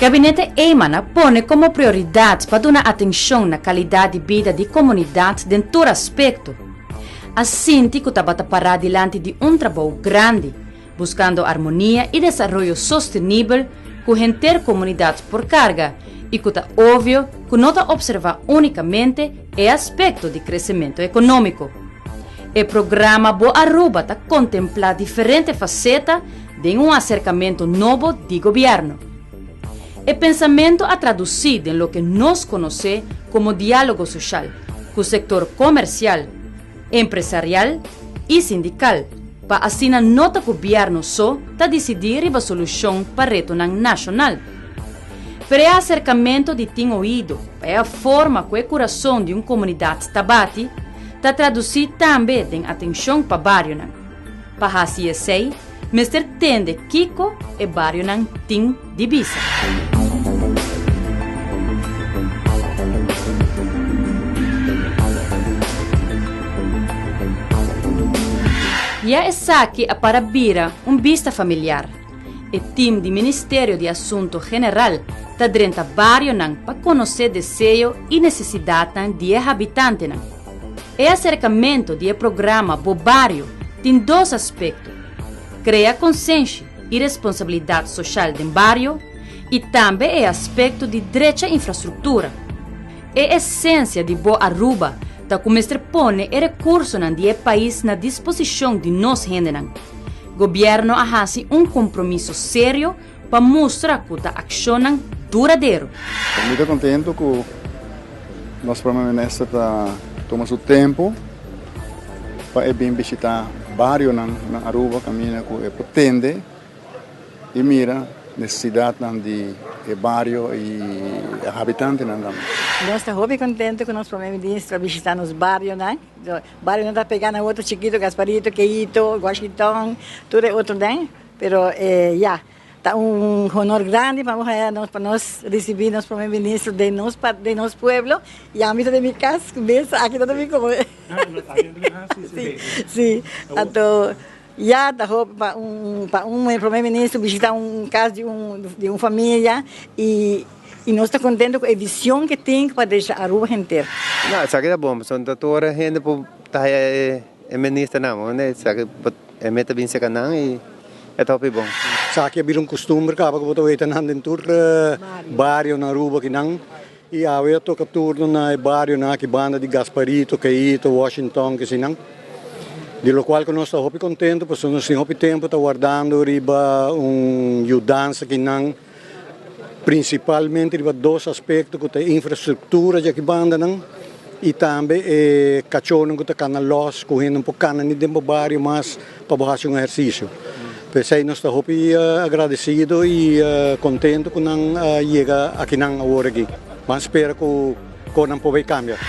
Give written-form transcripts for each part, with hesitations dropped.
Gabinete Eimana põe como prioridade para dar atenção na qualidade de vida de comunidade em todo aspecto. Assim, Tico está parar diante de trabalho grande, buscando harmonia e desenvolvimento sustentável com a comunidade por carga e que está óbvio que não está observar unicamente o aspecto de crescimento econômico. O programa Boa Aruba está contempla diferentes facetas de acercamento novo de governo. O pensamento a traduzir em lo que nós conhecemos como diálogo social com o setor comercial, empresarial e sindical, para assim não o governo só decidir a solução para o reto nacional. Para o acercamento de tem ouído, para a forma que o coração de comunidade tabati, está traduzir também em atenção para o bairro. Para assim sei, Mr. Tende Kiko e bairro tem divisa. E essa aqui é para vira vista familiar. O time do Ministério de Assunto General está dentro do bairro para conhecer desejo e necessidade de habitantes. O acercamento do programa Bo Bairro tem dois aspectos: criar consciência e responsabilidade social do bairro e também o aspecto de direito à infraestrutura. A essência de Boa Aruba está começar a pôr o recurso do país na disposição de nós gente. O governo faz compromisso sério para mostrar que está acionando duradouro. Estou muito contente que o nosso primeiro-ministro está tomando seu tempo para vir visitar o bairro na Aruba, caminho que pretende e mira a necessidade do bairro e os habitantes. Nós estamos muito contentes com o nosso primeiro-ministro visitando os bairros, né? O bairro não está pegando outro chiquito, Gasparito, Queito, Washington, tudo é outro, né? Mas, está honor grande para nós receber nosso primeiro-ministro de nosso povo e a mitad de minha casa, aqui não me como. Sim, então, para primeiro-ministro visitar casa de uma família e nós estamos contentes com a visão que tem para deixar a rua inteira. Não, isso aqui é bom, são toda a gente está ministro não, né? Isso aqui é meta bem seca não e é top bom. Isso aqui é um costume que eu estou vendo em todo bairro na Aruba que não e eu estou capturando na bairro na que banda de Gasparito, Queito, Washington que se não. De lo qual nós estamos muito contentes porque nós temos tempo está guardando riba mudança que não principalmente riba dois aspectos que a infraestrutura já que banda não e também cachorro que está na los correndo cana nem dentro do bairro mas para fazer exercício. Pensei nós estamos agradecidos e contentes que não chega aqui não agora aqui. Mas espero que não pode cambiar.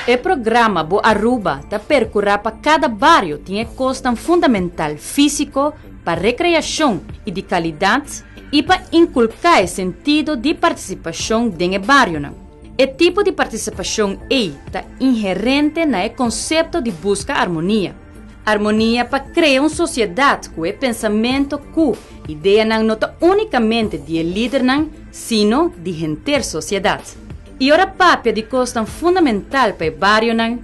O programa Boa Aruba está percorrendo para cada bairro tem custo fundamental físico para recreação e de qualidade e para inculcar o sentido de participação no bairro. O tipo de participação está inerente no conceito de busca harmonia. Harmonia para criar uma sociedade com o pensamento que ideia não está unicamente de líder, sino de gente sociedade. E ora papia de custo fundamental para o bairro,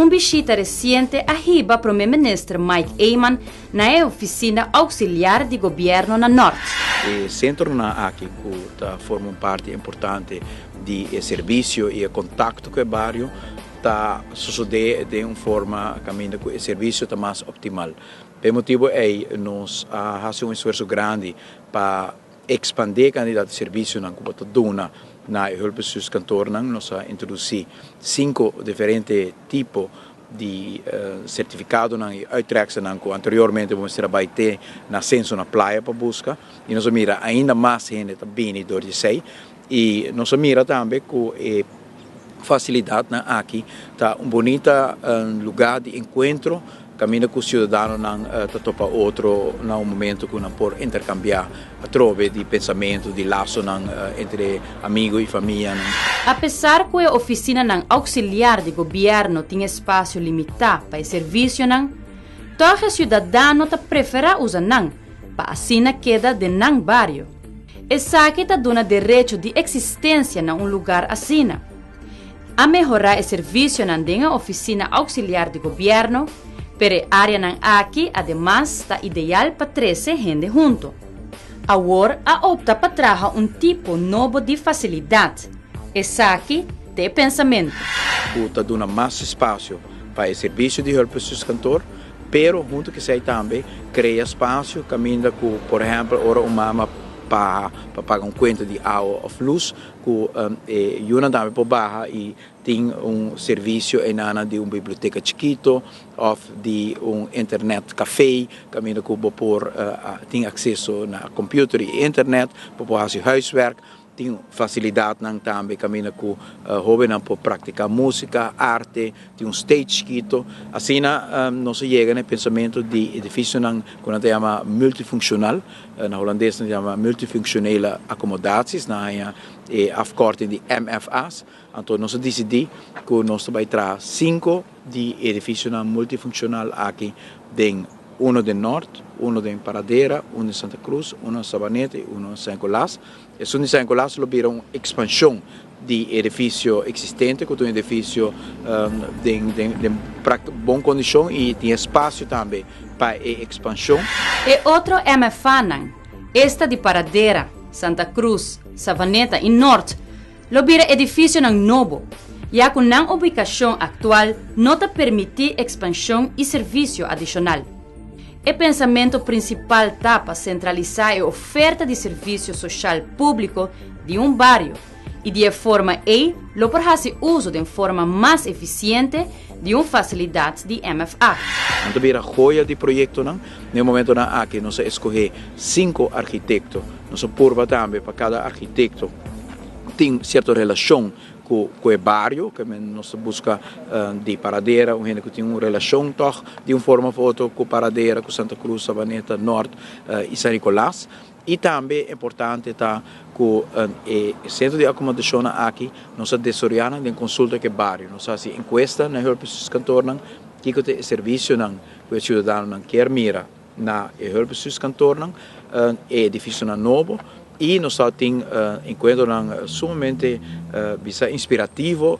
visita recente arriba para o primeiro-ministro Mike Eyman na oficina auxiliar de governo na Norte. O centro aqui forma parte importante do serviço e contato com o bairro está sucedendo de uma forma caminho que o serviço está mais optimal. Por motivo nós fazemos esforço grande para expandir a quantidade de serviço na Cubataduna. Na Hulpesus Cantor, nós introduzimos 5 diferentes tipos de certificado e uitrechten que anteriormente vamos trabalhar na censo na praia para buscar e nós mira ainda mais gente também do sei e nós mira também que facilidade aqui está bonito lugar de encontro caminho com o cidadão está topa outro no momento que não pode intercambiar trove de pensamento de laço entre amigos e família. Apesar que a oficina auxiliar de governo tem espaço limitado para o serviço, todo cidadão prefere usar para assim queda de bairro. Essa aqui está dando direito de existência em um lugar assim. A melhorar o serviço na oficina auxiliar de governo, pero a área aqui, además, está ideal para 13 gente junto. Agora, a opta para trazer tipo novo de facilidade. Essa aqui tem pensamento. Está dando mais espaço para o serviço de help cantor, pero junto que sei também cria espaço, caminha com, por exemplo, ora uma para pagar conta de água ou luz, que eu não também por barra e tem serviço de uma biblioteca chiquito ou de internet café, caminha com por tem acesso na computador e internet, para fazer huiswerk. Tem facilidade também, caminha com jovens para praticar música, arte, tem stage chiquito. Assim, nós chegamos no pensamento de edifício que nós chamamos multifuncional. Na holandês, nós chamamos multifuncionele accommodaties, na afkorting de MFA's. Então, nós decidimos que nós vamos trazer 5 de edifícios multifuncional aqui dentro. Um de Norte, um de Paradera, um de Santa Cruz, um de Sabaneta e um de San Nicolás. E San Nicolás vira uma expansão de edifício existente, com um edifício de boa condição e tem espaço também para a expansão. E outro MFA, esta de Paradera, Santa Cruz, Sabaneta e Norte, vira edifício novo. Já com a ubicação atual, não permite expansão e serviço adicional. O pensamento principal está para centralizar a oferta de serviço social público de bairro e de forma lo por fazer uso de forma mais eficiente de uma facilidade de MFA. Então, vira joia de projeto, no momento que nós escolhemos 5 arquitetos, nós purva também para cada arquiteto tem certa relação com o bairro, que nós busca de Paradera, gente que tem uma relação de uma forma ou outra com Paradera, com Santa Cruz, Sabaneta, Norte e San Nicolás. E também é importante estar com o centro de acomodação aqui, nós desorientamos em consulta que bairro, nós fazemos encuesta na help cantor, que o serviço que o cidadão quer mira na help cantor, é edifício novo. E nós temos encontro sumamente inspirativo,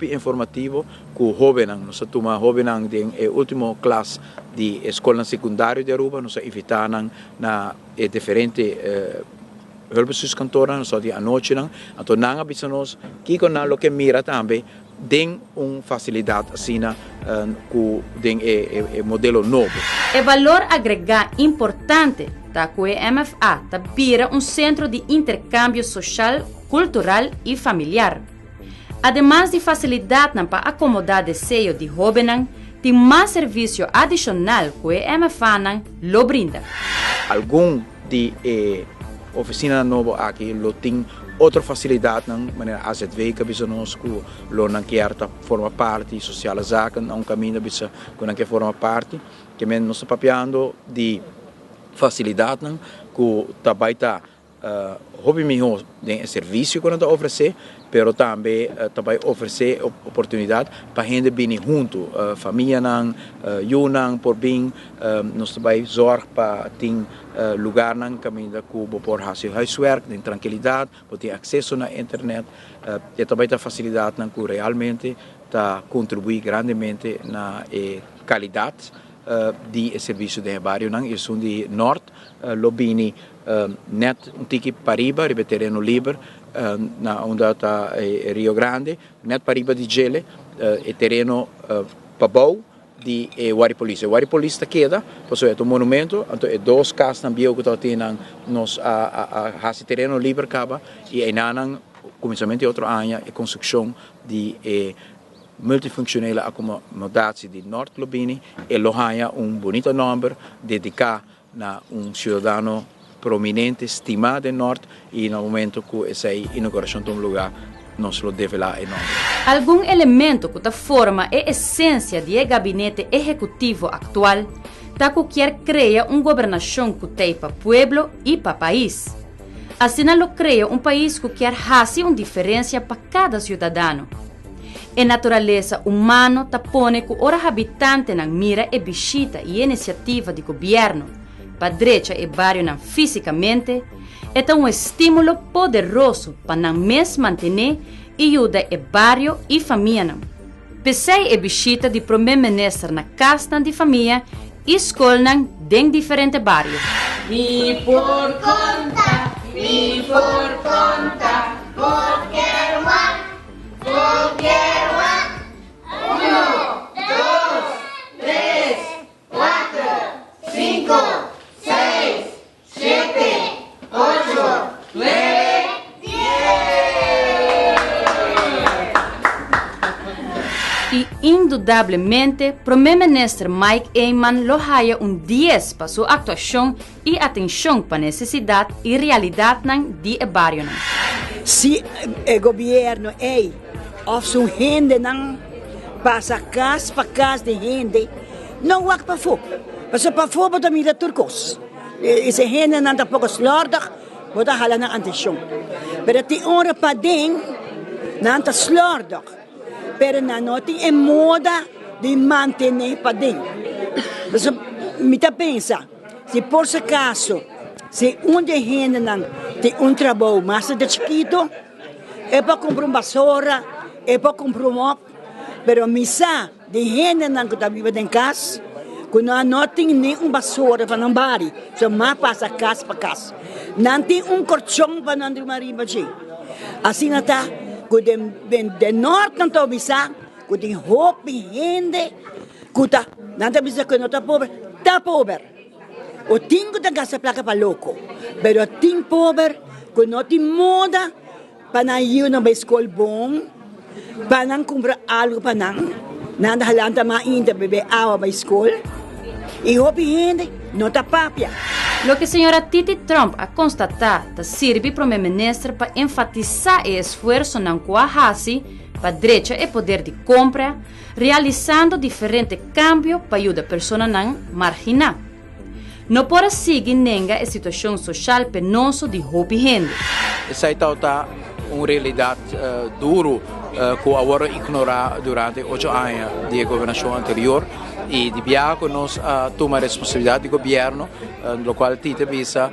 informativo, com jovens. Nós temos jovens da última classe de escola secundária de Aruba, nós invitamos na diferentes helpers cantoras, nós temos a noite. Então, nós precisamos que com o que mira também, tem uma facilidade assim, com o modelo novo. O valor agregado importante da MFA vira um centro de intercâmbio social, cultural e familiar. Ademais de facilidade para acomodar desejo de jovens, tem mais serviço adicional que o MFA lo brinda. Algum de oficina nova aqui lo tem outra facilidade na maneira AZV que bisa nós que lo não quer forma parte social zaken não caminho bisa que não quer forma parte que men nós papiando de facilidade que também está hobby melhor de serviço que nós oferecer, pero também oferecer oportunidade para gente vir junto, família não, eu por bem, nós também zorg para ter lugar não caminho que por fazer huiswerk, de tranquilidade, por ter acesso na internet, e também a facilidade que realmente está contribui grandemente na qualidade de serviço de bairro não, eu sou de Norte, Lobini net tiki pariba ribe terreno liber na onda ta Rio Grande net pariba di gele e terreno pabou di Waripolis. Waripolis sta queda, posso é um monumento, então é 2 casas também que tá tendo nos a terreno liber caba e enanan começamento outro ano a construção de multifuncionele accommodatie di Norte Lobini e lo haya bonito nome dedicado a cidadão prominente, estimado em Norte e no momento que essa inauguração de lugar nós lo deve lá enorme. Algum elemento que forma a essência do gabinete executivo atual está que quer criar uma governação que tem para o povo e para o país. Assim, lo cria um país que quer fazer uma diferença para cada cidadão. A natureza humana está põe que os habitantes na mira e visita e iniciativa de governo, para direita e bairro fisicamente, é um estímulo poderoso para não mesmo manter e ajudar o barrio e família. Pensei a visita de primeiro-ministro na casa de família e escola em diferentes barrios. Mi por conta, qualquer one. 1, 2, 3, 4, 5, 6, 7, 8, 9, 10. E, indudablemente, primeiro-ministro Mike Eyman lo haya 10 para sua atuação e atenção para a necessidade e realidade de barrio. Se o governo of su gente não passa casa para casa de gente, não vai para fora. Porque para fora também é turcos. Essa gente não está pouco slordig, pode halar na atenção. Mas tem hora para dentro, não está slordig. Mas não tem moda de manter para dentro. Me pensa, se por se acaso, se de gente não tem trabalho mais de chiquito, é para comprar vassoura, é para comprar mop, mas misa de gente não está vivendo em casa, que não tem nenhum vassoura para não bari, só mais passa casa para casa. Não tem colchão para não dormir ali. Assim está, que de norte não está misa, que tem roupa e gente, que está, não está misa que não está pobre. O tingo da gasta placa para louco, mas o tingo pobre, que não tem moda, para não ir na escola bom, para não comprar algo para não halanta mais ainda beber água para escola, e o gente não está papia. Lo que a senhora Titi Trump a constatado serve para o primeiro-ministro para enfatizar o esforço na Coahasi para direito e poder de compra, realizando diferentes cambios para ajudar a pessoas marginal. Não pode seguir a situação social penosa de roupa gente. Essa está uma realidade dura que agora ignorar durante 8 anos de governação anterior e de viajar nós tomar responsabilidade do governo, no qual Tita visa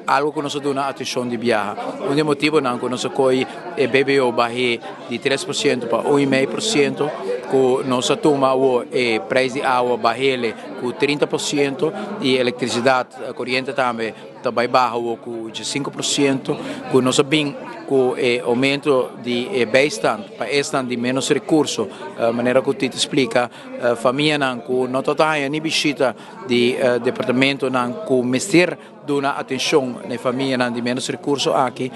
algo que nós dá atenção de viajar. Um motivo não que nós coi o BBO barre de 3% para 1,5%, que nós toma o preço de água barre com 30% e eletricidade corrente também também baixo com 5%, que nós bem com o aumento de bastante para estar de menos recursos, maneira que Tita explica, família não com não total nem visita de departamento não com mestre dona atenção na família de menos recursos aqui,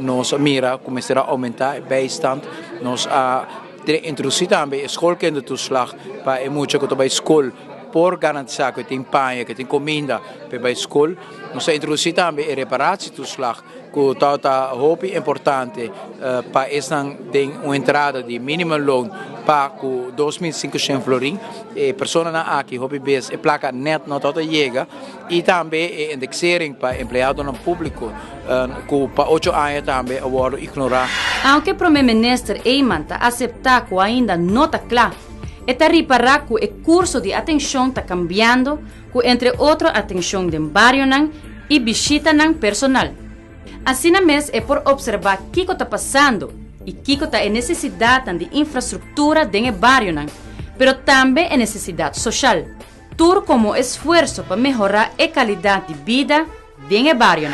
nós mira começar a aumentar bastante, nós introduzir também escola que ainda toeslag para muito que também escola por garantir que tem pão, que tem comida para a escola, nós introduzir também a reparação toeslag que está roupa importante para essa tem uma entrada de mínimo loan para 2.500 florin e pessoas aqui roupa base e placa net não toda chega e também indexering para empregado no público que para 8 anos também agora ignorar. Aunque o primeiro-ministro Eyman aceitar que ainda não está claro, está reparar que o curso de atenção está cambiando, que entre outros atenção de barrio e visita personal. Assim mesmo é por observar o que está passando e o que está em necessidade de infraestrutura do barrio, mas também em necessidade social, tudo como esforço para melhorar a qualidade de vida do barrio.